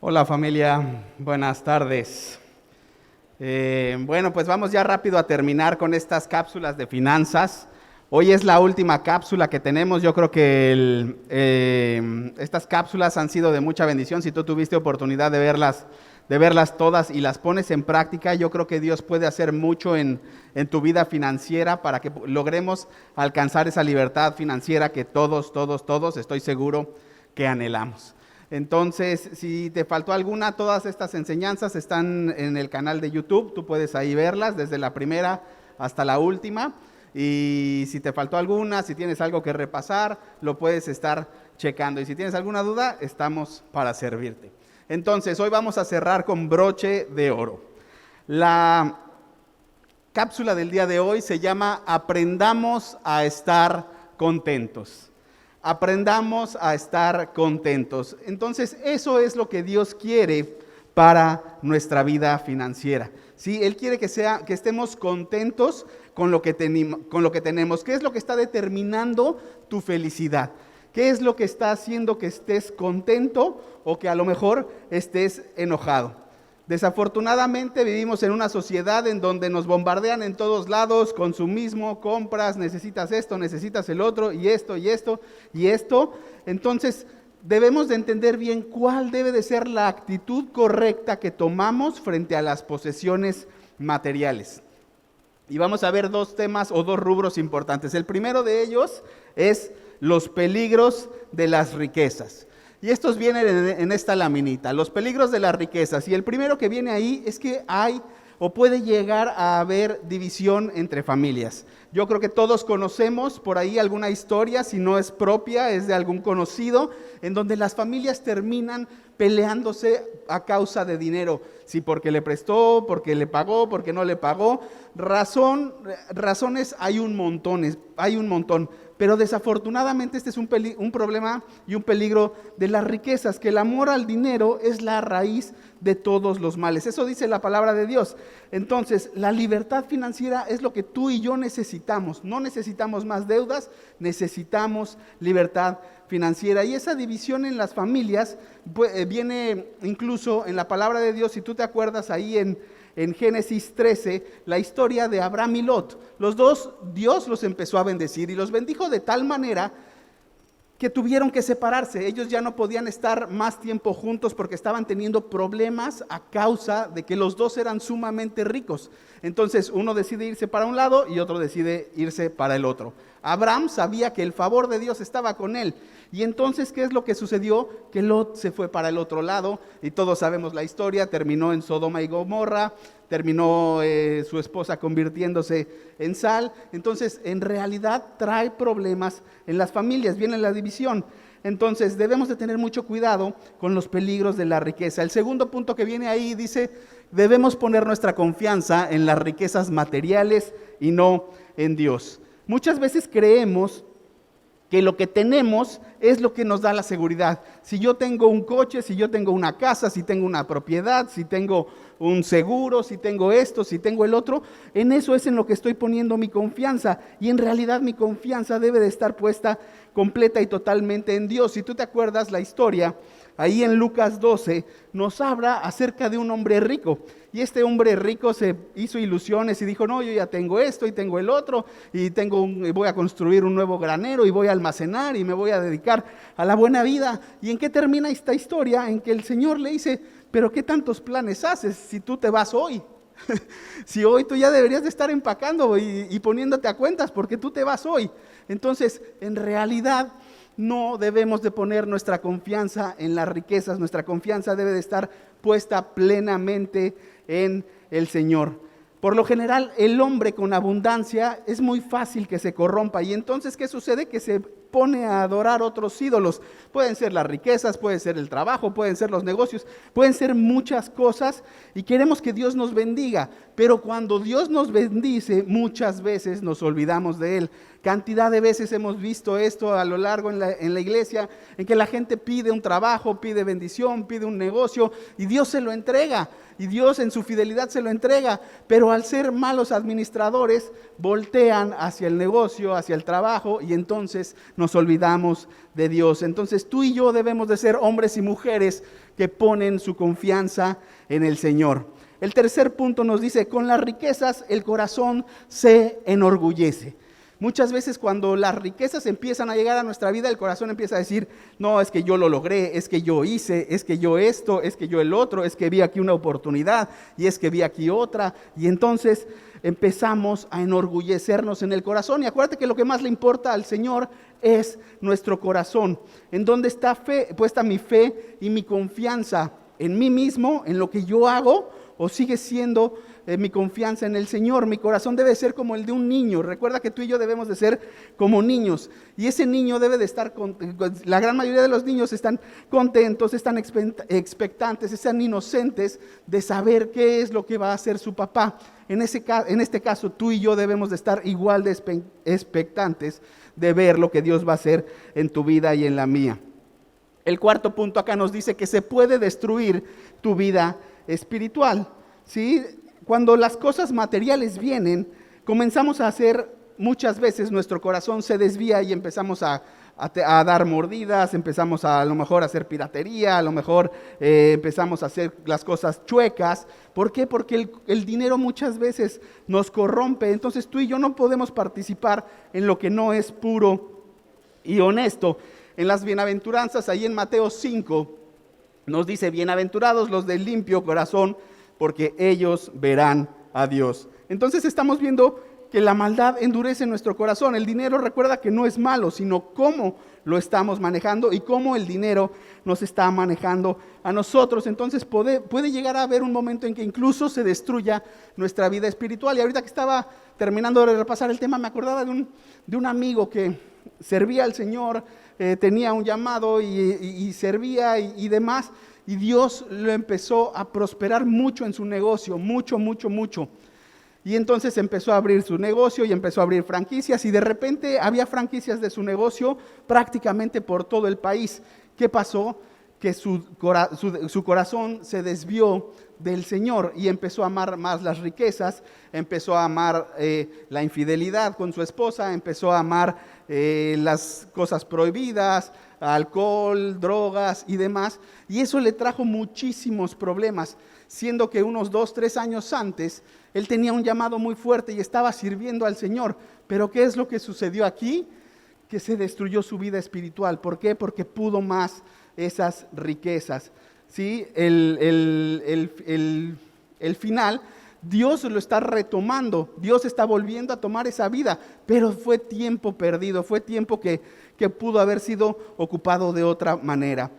Hola familia, buenas tardes. Bueno, pues vamos ya rápido a terminar con estas cápsulas de finanzas. Hoy es la última cápsula que tenemos. Yo creo que estas cápsulas han sido de mucha bendición. Si tú tuviste oportunidad de verlas todas y las pones en práctica, yo creo que Dios puede hacer mucho en tu vida financiera para que logremos alcanzar esa libertad financiera que todos, estoy seguro que anhelamos. Entonces, si te faltó alguna, todas estas enseñanzas están en el canal de YouTube. Tú puedes ahí verlas desde la primera hasta la última. Y si te faltó alguna, si tienes algo que repasar, lo puedes estar checando. Y si tienes alguna duda, estamos para servirte. Entonces, hoy vamos a cerrar con broche de oro. La cápsula del día de hoy se llama Aprendamos a estar contentos. Aprendamos a estar contentos. Entonces, eso es lo que Dios quiere para nuestra vida financiera. ¿Sí? Él quiere que estemos contentos con lo que tenemos. ¿Qué es lo que está determinando tu felicidad? ¿Qué es lo que está haciendo que estés contento o que a lo mejor estés enojado? Desafortunadamente vivimos en una sociedad en donde nos bombardean en todos lados, consumismo, compras, necesitas esto, necesitas el otro, y esto, y esto, y esto. Entonces debemos de entender bien cuál debe de ser la actitud correcta que tomamos frente a las posesiones materiales. Y vamos a ver dos temas o dos rubros importantes. El primero de ellos es los peligros de las riquezas. Y estos vienen en esta laminita, los peligros de las riquezas. Y el primero que viene ahí es que hay o puede llegar a haber división entre familias. Yo creo que todos conocemos por ahí alguna historia, si no es propia, es de algún conocido, en donde las familias terminan peleándose a causa de dinero. Si porque le prestó, porque le pagó, porque no le pagó. Razones hay un montón. Pero desafortunadamente este es un problema y un peligro de las riquezas, que el amor al dinero es la raíz de todos los males. Eso dice la palabra de Dios. Entonces, la libertad financiera es lo que tú y yo necesitamos. No necesitamos más deudas, necesitamos libertad financiera. Y esa división en las familias viene incluso en la palabra de Dios. Si tú te acuerdas ahí en Génesis 13, la historia de Abraham y Lot. Los dos, Dios los empezó a bendecir y los bendijo de tal manera que tuvieron que separarse. Ellos ya no podían estar más tiempo juntos porque estaban teniendo problemas a causa de que los dos eran sumamente ricos. Entonces uno decide irse para un lado y otro decide irse para el otro. Abraham sabía que el favor de Dios estaba con él. Y entonces, ¿qué es lo que sucedió? Que Lot se fue para el otro lado y todos sabemos la historia. Terminó en Sodoma y Gomorra, terminó su esposa convirtiéndose en sal. Entonces, en realidad trae problemas en las familias, viene la división. Entonces, debemos de tener mucho cuidado con los peligros de la riqueza. El segundo punto que viene ahí dice, debemos poner nuestra confianza en las riquezas materiales y no en Dios. Muchas veces creemos que lo que tenemos es lo que nos da la seguridad. Si yo tengo un coche, si yo tengo una casa, si tengo una propiedad, si tengo un seguro, si tengo esto, si tengo el otro, en eso es en lo que estoy poniendo mi confianza. Y en realidad mi confianza debe de estar puesta completa y totalmente en Dios. Si tú te acuerdas la historia, ahí en Lucas 12 nos habla acerca de un hombre rico. Y este hombre rico se hizo ilusiones y dijo, no, yo ya tengo esto y tengo el otro y voy a construir un nuevo granero y voy a almacenar y me voy a dedicar a la buena vida. ¿Y en qué termina esta historia? En que el Señor le dice, pero ¿qué tantos planes haces si tú te vas hoy? Si hoy tú ya deberías de estar empacando y poniéndote a cuentas porque tú te vas hoy. Entonces, en realidad, no debemos de poner nuestra confianza en las riquezas. Nuestra confianza debe de estar puesta plenamente en el Señor. Por lo general, el hombre con abundancia es muy fácil que se corrompa. Y entonces, ¿qué sucede? Que se pone a adorar otros ídolos. Pueden ser las riquezas, puede ser el trabajo, pueden ser los negocios, pueden ser muchas cosas. Y queremos que Dios nos bendiga. Pero cuando Dios nos bendice, muchas veces nos olvidamos de Él. Cantidad de veces hemos visto esto a lo largo en la iglesia, en que la gente pide un trabajo, pide bendición, pide un negocio, y Dios se lo entrega. Y Dios en su fidelidad se lo entrega, pero al ser malos administradores, voltean hacia el negocio, hacia el trabajo, y entonces nos nos olvidamos de Dios. Entonces tú y yo debemos de ser hombres y mujeres que ponen su confianza en el Señor. El tercer punto nos dice, con las riquezas el corazón se enorgullece. Muchas veces cuando las riquezas empiezan a llegar a nuestra vida, el corazón empieza a decir, no, es que yo lo logré, es que yo hice, es que yo esto, es que yo el otro, es que vi aquí una oportunidad y es que vi aquí otra. Y entonces empezamos a enorgullecernos en el corazón. Y acuérdate que lo que más le importa al Señor es nuestro corazón. ¿En dónde está puesta mi fe y mi confianza? ¿En mí mismo, en lo que yo hago? ¿O sigue siendo mi confianza en el Señor? Mi corazón debe ser como el de un niño. Recuerda que tú y yo debemos de ser como niños. Y ese niño debe de estar, la gran mayoría de los niños están contentos, están expectantes, están inocentes de saber qué es lo que va a hacer su papá. En este caso, tú y yo debemos de estar igual de expectantes de ver lo que Dios va a hacer en tu vida y en la mía. El cuarto punto acá nos dice que se puede destruir tu vida espiritual, ¿sí? Cuando las cosas materiales vienen, comenzamos a hacer, muchas veces nuestro corazón se desvía y empezamos a dar mordidas, empezamos a lo mejor a hacer piratería, a lo mejor empezamos a hacer las cosas chuecas. ¿Por qué? Porque el dinero muchas veces nos corrompe. Entonces tú y yo no podemos participar en lo que no es puro y honesto. En las bienaventuranzas, ahí en Mateo 5, nos dice, bienaventurados los de limpio corazón, porque ellos verán a Dios. Entonces estamos viendo que la maldad endurece nuestro corazón. El dinero, recuerda que no es malo, sino cómo lo estamos manejando y cómo el dinero nos está manejando a nosotros. Entonces puede llegar a haber un momento en que incluso se destruya nuestra vida espiritual. Y ahorita que estaba terminando de repasar el tema, me acordaba de un amigo que servía al Señor, tenía un llamado y servía y demás, y Dios lo empezó a prosperar mucho en su negocio, mucho. Y entonces empezó a abrir su negocio y empezó a abrir franquicias, y de repente había franquicias de su negocio prácticamente por todo el país. ¿Qué pasó? Que su corazón se desvió del Señor y empezó a amar más las riquezas, empezó a amar la infidelidad con su esposa, empezó a amar las cosas prohibidas, alcohol, drogas y demás, y eso le trajo muchísimos problemas, siendo que unos 2-3 años antes él tenía un llamado muy fuerte y estaba sirviendo al Señor. Pero ¿qué es lo que sucedió aquí? Que se destruyó su vida espiritual. ¿Por qué? Porque pudo más esas riquezas, ¿sí? El final, Dios lo está retomando, Dios está volviendo a tomar esa vida, pero fue tiempo perdido, fue tiempo que pudo haber sido ocupado de otra manera.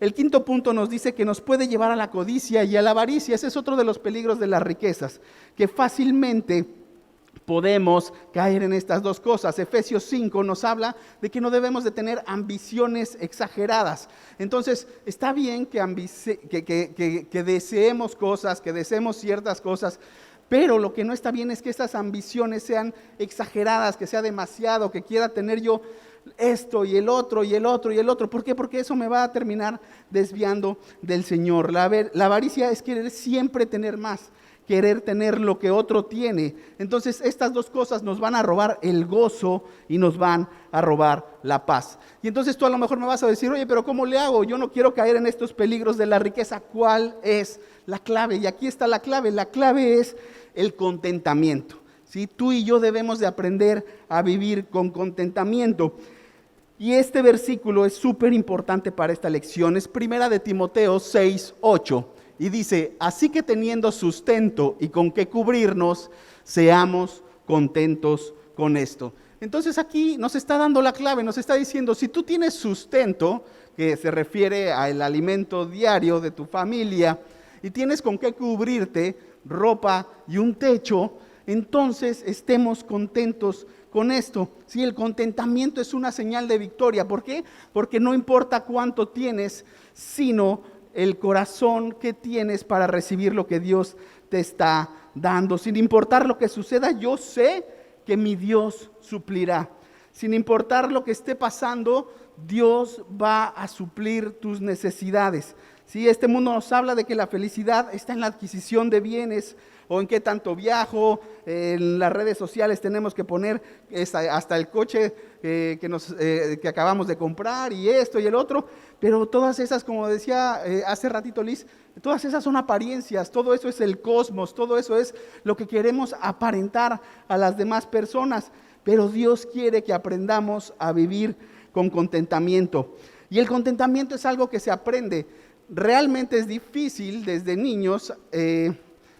El quinto punto nos dice que nos puede llevar a la codicia y a la avaricia. Ese es otro de los peligros de las riquezas, que fácilmente podemos caer en estas dos cosas. Efesios 5 nos habla de que no debemos de tener ambiciones exageradas. Entonces, está bien que deseemos cosas, que deseemos ciertas cosas, pero lo que no está bien es que estas ambiciones sean exageradas, que sea demasiado, que quiera tener yo esto y el otro y el otro y el otro. ¿Por qué? Porque eso me va a terminar desviando del Señor. La avaricia es querer siempre tener más, querer tener lo que otro tiene. Entonces estas dos cosas nos van a robar el gozo y nos van a robar la paz. Y entonces tú a lo mejor me vas a decir, oye, pero ¿cómo le hago? Yo no quiero caer en estos peligros de la riqueza. ¿Cuál es la clave? Y aquí está la clave. La clave es el contentamiento, ¿sí? Tú y yo debemos de aprender a vivir con contentamiento. Y este versículo es súper importante para esta lección. Es 1 de Timoteo 6:8. Y dice, así que teniendo sustento y con qué cubrirnos, seamos contentos con esto. Entonces aquí nos está dando la clave, nos está diciendo, si tú tienes sustento, que se refiere al alimento diario de tu familia, y tienes con qué cubrirte, ropa y un techo, entonces estemos contentos con esto. Sí, el contentamiento es una señal de victoria. ¿Por qué? Porque no importa cuánto tienes, sino el corazón que tienes para recibir lo que Dios te está dando. Sin importar lo que suceda, yo sé que mi Dios suplirá. Sin importar lo que esté pasando, Dios va a suplir tus necesidades. Sí, este mundo nos habla de que la felicidad está en la adquisición de bienes o en qué tanto viajo. En las redes sociales tenemos que poner hasta el coche que acabamos de comprar y esto y el otro, pero todas esas, como decía hace ratito Liz, todas esas son apariencias, todo eso es el cosmos, todo eso es lo que queremos aparentar a las demás personas, pero Dios quiere que aprendamos a vivir con contentamiento. Y el contentamiento es algo que se aprende. Realmente es difícil desde niños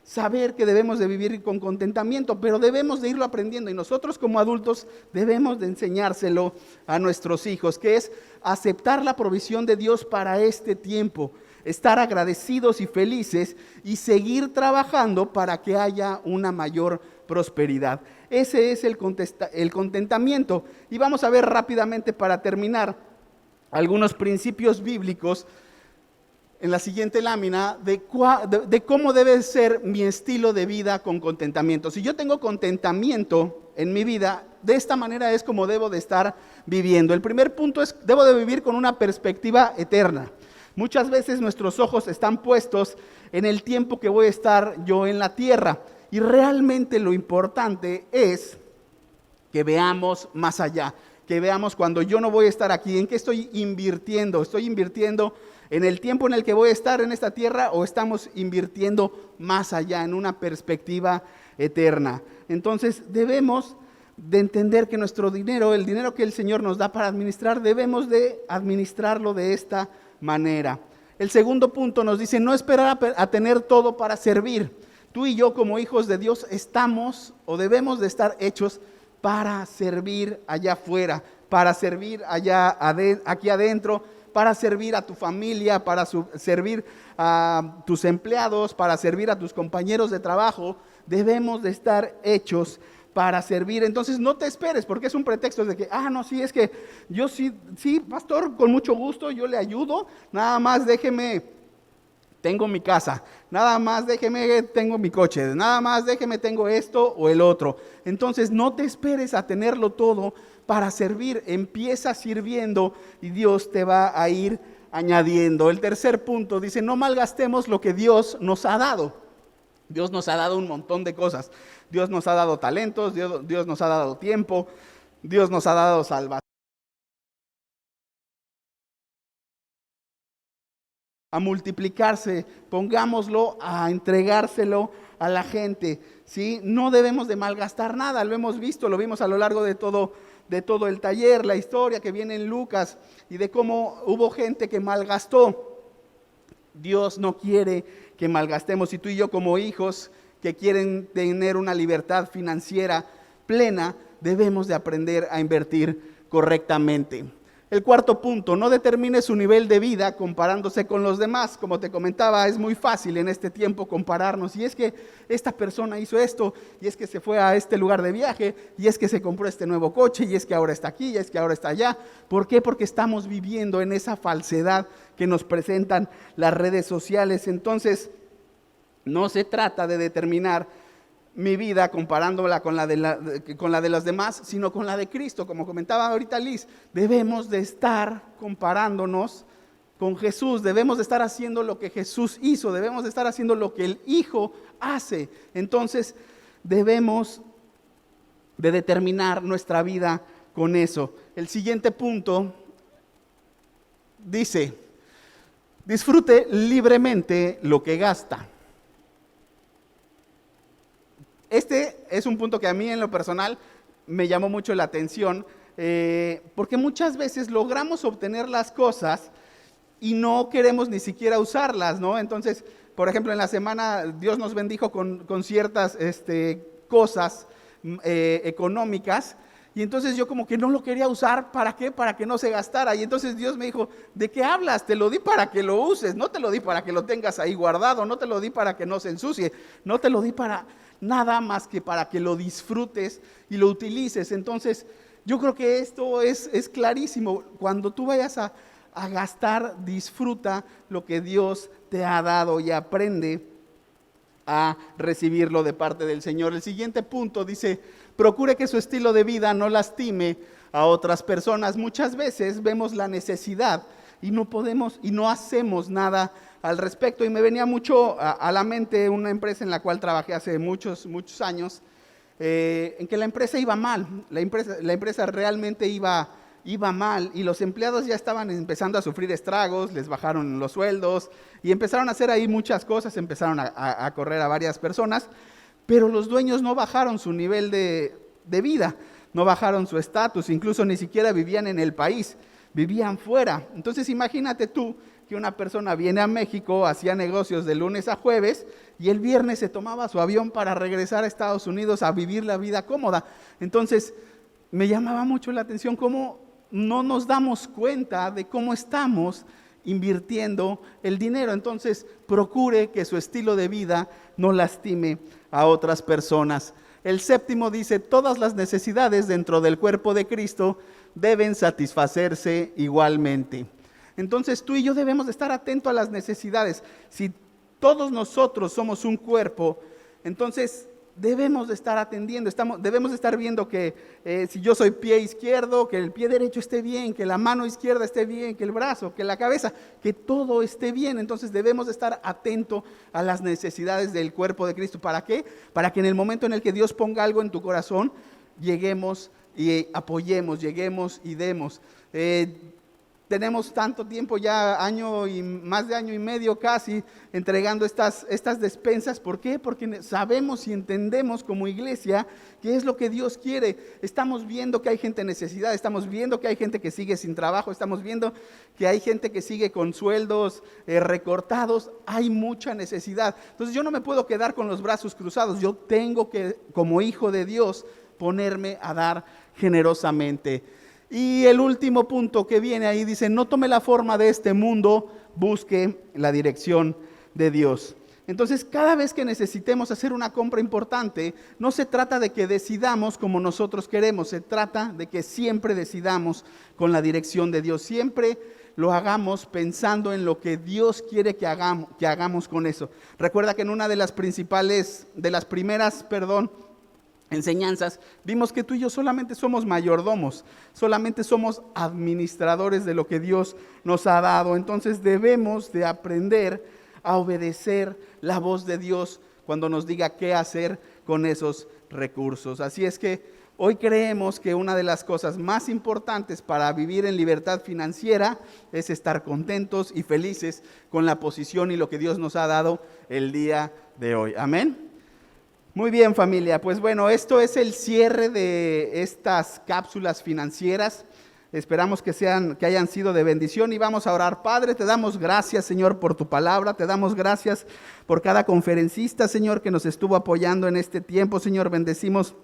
saber que debemos de vivir con contentamiento, pero debemos de irlo aprendiendo y nosotros como adultos debemos de enseñárselo a nuestros hijos, que es aceptar la provisión de Dios para este tiempo, estar agradecidos y felices y seguir trabajando para que haya una mayor prosperidad. Ese es el contentamiento. Y vamos a ver rápidamente para terminar algunos principios bíblicos en la siguiente lámina de cómo debe ser mi estilo de vida con contentamiento. Si yo tengo contentamiento en mi vida, de esta manera es como debo de estar viviendo. El primer punto es, debo de vivir con una perspectiva eterna. Muchas veces nuestros ojos están puestos en el tiempo que voy a estar yo en la tierra. Y realmente lo importante es que veamos más allá, que veamos cuando yo no voy a estar aquí, en qué estoy invirtiendo. ¿Estoy invirtiendo en el tiempo en el que voy a estar en esta tierra o estamos invirtiendo más allá, en una perspectiva eterna? Entonces debemos de entender que nuestro dinero, el dinero que el Señor nos da para administrar, debemos de administrarlo de esta manera. El segundo punto nos dice, no esperar a tener todo para servir. Tú y yo como hijos de Dios estamos o debemos de estar hechos para servir allá afuera, para servir aquí adentro, para servir a tu familia, para servir a tus empleados, para servir a tus compañeros de trabajo. Debemos de estar hechos para servir. Entonces no te esperes, porque es un pretexto de que, no, sí, es que yo sí, pastor, con mucho gusto, yo le ayudo, nada más déjeme, tengo mi casa, nada más déjeme, tengo mi coche, nada más déjeme, tengo esto o el otro. Entonces no te esperes a tenerlo todo para servir, empieza sirviendo y Dios te va a ir añadiendo. El tercer punto dice, no malgastemos lo que Dios nos ha dado. Dios nos ha dado un montón de cosas. Dios nos ha dado talentos, Dios nos ha dado tiempo, Dios nos ha dado salvación. A multiplicarse, pongámoslo a entregárselo a la gente, ¿sí? No debemos de malgastar nada, lo hemos visto, lo vimos a lo largo de todo el taller, la historia que viene en Lucas y de cómo hubo gente que malgastó. Dios no quiere que malgastemos, y tú y yo como hijos que quieren tener una libertad financiera plena, debemos de aprender a invertir correctamente. El cuarto punto, no determine su nivel de vida comparándose con los demás. Como te comentaba, es muy fácil en este tiempo compararnos. Y es que esta persona hizo esto, y es que se fue a este lugar de viaje, y es que se compró este nuevo coche, y es que ahora está aquí, y es que ahora está allá. ¿Por qué? Porque estamos viviendo en esa falsedad que nos presentan las redes sociales. Entonces, no se trata de determinar mi vida comparándola con la de los demás, sino con la de Cristo. Como comentaba ahorita Liz, debemos de estar comparándonos con Jesús, debemos de estar haciendo lo que Jesús hizo, debemos de estar haciendo lo que el Hijo hace. Entonces debemos de determinar nuestra vida con eso. El siguiente punto dice, disfrute libremente lo que gasta. Este es un punto que a mí en lo personal me llamó mucho la atención, porque muchas veces logramos obtener las cosas y no queremos ni siquiera usarlas, ¿no? Entonces, por ejemplo, en la semana Dios nos bendijo con ciertas cosas económicas, y entonces yo como que no lo quería usar. ¿Para qué? Para que no se gastara. Y entonces Dios me dijo, ¿de qué hablas? Te lo di para que lo uses, no te lo di para que lo tengas ahí guardado, no te lo di para que no se ensucie, no te lo di para nada más que para que lo disfrutes y lo utilices. Entonces yo creo que esto es clarísimo. Cuando tú vayas a gastar, disfruta lo que Dios te ha dado y aprende a recibirlo de parte del Señor. El siguiente punto dice, procure que su estilo de vida no lastime a otras personas. Muchas veces vemos la necesidad y no podemos y no hacemos nada al respecto y me venía mucho a la mente una empresa en la cual trabajé hace muchos años, en que la empresa iba mal, la empresa realmente iba mal y los empleados ya estaban empezando a sufrir estragos, les bajaron los sueldos y empezaron a hacer ahí muchas cosas, empezaron a correr a varias personas, pero los dueños no bajaron su nivel de vida, no bajaron su estatus, incluso ni siquiera vivían en el país, vivían fuera. Entonces imagínate tú que una persona viene a México, hacía negocios de lunes a jueves y el viernes se tomaba su avión para regresar a Estados Unidos a vivir la vida cómoda. Entonces me llamaba mucho la atención cómo no nos damos cuenta de cómo estamos invirtiendo el dinero. Entonces procure que su estilo de vida no lastime a otras personas. El séptimo dice, todas las necesidades dentro del cuerpo de Cristo deben satisfacerse igualmente. Entonces tú y yo debemos de estar atentos a las necesidades. Si todos nosotros somos un cuerpo, entonces debemos de estar atendiendo, debemos de estar viendo que si yo soy pie izquierdo, que el pie derecho esté bien, que la mano izquierda esté bien, que el brazo, que la cabeza, que todo esté bien. Entonces debemos de estar atentos a las necesidades del cuerpo de Cristo. ¿Para qué? Para que en el momento en el que Dios ponga algo en tu corazón, lleguemos y apoyemos, lleguemos y demos. Tenemos tanto tiempo ya, más de año y medio casi, entregando estas despensas. ¿Por qué? Porque sabemos y entendemos como iglesia qué es lo que Dios quiere. Estamos viendo que hay gente en necesidad, estamos viendo que hay gente que sigue sin trabajo, estamos viendo que hay gente que sigue con sueldos recortados, hay mucha necesidad. Entonces yo no me puedo quedar con los brazos cruzados, yo tengo que, como hijo de Dios, ponerme a dar generosamente. Y el último punto que viene ahí dice, no tome la forma de este mundo, busque la dirección de Dios. Entonces, cada vez que necesitemos hacer una compra importante, no se trata de que decidamos como nosotros queremos, se trata de que siempre decidamos con la dirección de Dios, siempre lo hagamos pensando en lo que Dios quiere que hagamos con eso. Recuerda que en una de las primeras enseñanzas, vimos que tú y yo solamente somos mayordomos, solamente somos administradores de lo que Dios nos ha dado. Entonces debemos de aprender a obedecer la voz de Dios cuando nos diga qué hacer con esos recursos. Así es que hoy creemos que una de las cosas más importantes para vivir en libertad financiera es estar contentos y felices con la posición y lo que Dios nos ha dado el día de hoy. Amén. Muy bien, familia, pues bueno, esto es el cierre de estas cápsulas financieras. Esperamos que hayan sido de bendición y vamos a orar. Padre, te damos gracias, Señor, por tu palabra, te damos gracias por cada conferencista, Señor, que nos estuvo apoyando en este tiempo. Señor, bendecimos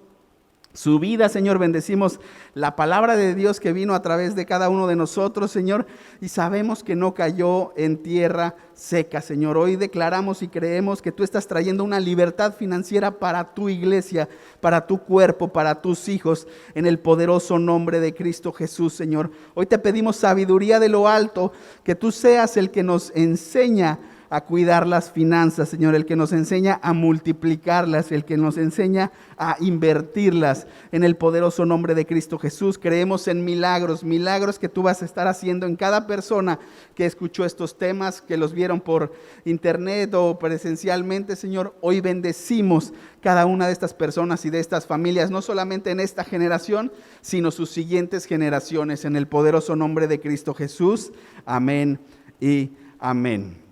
su vida, Señor, bendecimos la palabra de Dios que vino a través de cada uno de nosotros, Señor, y sabemos que no cayó en tierra seca, Señor. Hoy declaramos y creemos que tú estás trayendo una libertad financiera para tu iglesia, para tu cuerpo, para tus hijos, en el poderoso nombre de Cristo Jesús, Señor. Hoy te pedimos sabiduría de lo alto, que tú seas el que nos enseña a cuidar las finanzas, Señor, el que nos enseña a multiplicarlas, el que nos enseña a invertirlas en el poderoso nombre de Cristo Jesús. Creemos en milagros que tú vas a estar haciendo en cada persona que escuchó estos temas, que los vieron por internet o presencialmente, Señor. Hoy bendecimos cada una de estas personas y de estas familias, no solamente en esta generación, sino sus siguientes generaciones, en el poderoso nombre de Cristo Jesús. Amén y amén.